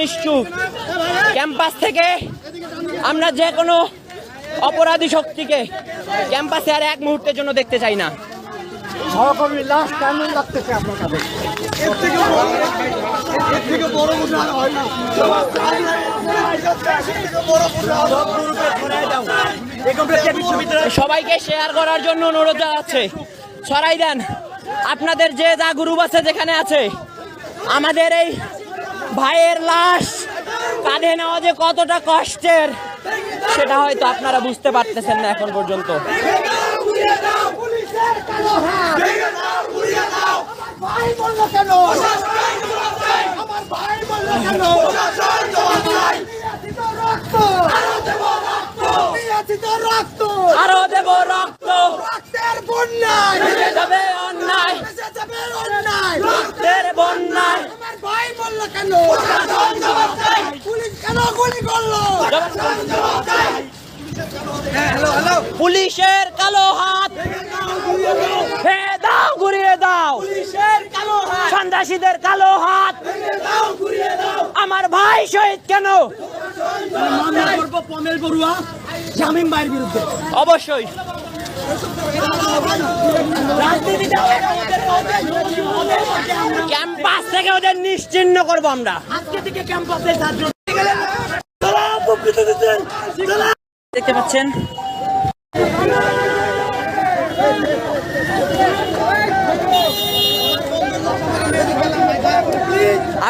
নিশ্চুপ। ক্যাম্পাস থেকে আমরা যে কোনো অপরাধী শক্তিকে ক্যাম্পাসে আর এক মুহূর্তের জন্য দেখতে চাই না। সহকর্মী লাশ কেমন লাগতেছে আপনার কাছে? সবাইকে শেয়ার করার জন্য অনুরোধ জানাচ্ছে, ছড়াই দেন আপনাদের যে যা গ্রুপ আছে যেখানে আছে। আমাদের এই ভাইয়ের লাশ কাঁধে নেওয়া যে কতটা কষ্টের সেটা হয়তো আপনারা বুঝতে পারতেছেন না এখন পর্যন্ত। আরো দেব রক্ত, রক্তের বন্যায় যাবে অন্যায়, রক্তের বন্যায়। ভাই বললো কেন? পুলিশ কেন গুলি করলো? পুলিশের কালো হাত ভেঙে দাও, ঘুরিয়ে দাও। সন্ত্রাসীদের কালো হাত আমার ভাই শহীদ কেন? পমেল বড়ুয়া শামীম ভাইয়ের বিরুদ্ধে অবশ্যই ক্যাম্পাস থেকে ওদের নিশ্চিহ্ন করবো আমরা। আজকে থেকে ক্যাম্পাসে দেখতে পাচ্ছেন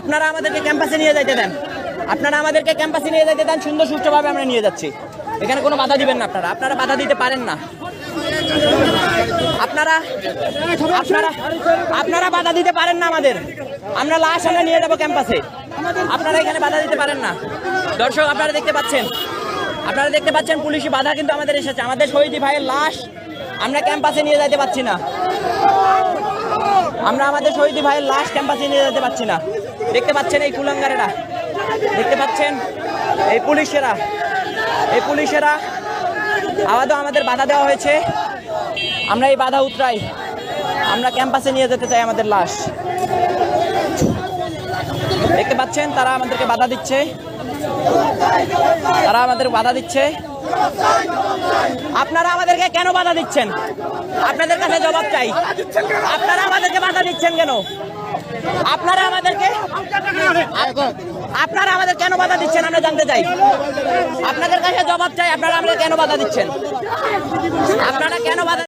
আপনারা আমাদেরকে ক্যাম্পাসে নিয়ে যাইতে দেন, আপনারা আমাদেরকে ক্যাম্পাসে নিয়ে যাইতে দেন। সুন্দর সুষ্ঠুভাবে আমরা নিয়ে যাচ্ছি, এখানে কোনো বাধা দিবেন না। আপনারা বাধা দিতে পারেন না। আপনারা বাধা দিতে পারেন না আমাদের। আমরা লাশ আমরা নিয়ে যাবো ক্যাম্পাসে, আপনারা এখানে বাধা দিতে পারেন না। দর্শক আপনারা দেখতে পাচ্ছেন পুলিশি বাধা কিন্তু আমাদের এসেছে। আমাদের শহীদ ভাইয়ের লাশ আমরা ক্যাম্পাসে নিয়ে যেতে পারছি না। আমরা আমাদের শহীদ ভাইয়ের লাশ ক্যাম্পাসে নিয়ে যেতে পারছি না। দেখতে পাচ্ছেন এই কুলাঙ্গারেরা, দেখতে পাচ্ছেন এই পুলিশেরা আবারও আমাদের বাধা দেওয়া হয়েছে। আমরা এই বাধা উতরাই, আমরা ক্যাম্পাসে নিয়ে যেতে চাই আমাদের লাশ। দেখতে পাচ্ছেন তারা আমাদেরকে বাধা দিচ্ছে, আপনারা আমাদেরকে কেন বাধা দিচ্ছেন? আপনাদের কাছে জবাব চাই। আপনারা আমাদেরকে বাধা দিচ্ছেন কেন? আপনারা আমাদের কেন বাধা দিচ্ছেন আমরা জানতে চাই। আপনাদের কাছে জবাব চাই, আপনারা আমাদের কেন বাধা দিচ্ছেন? আপনারা কেন বাধা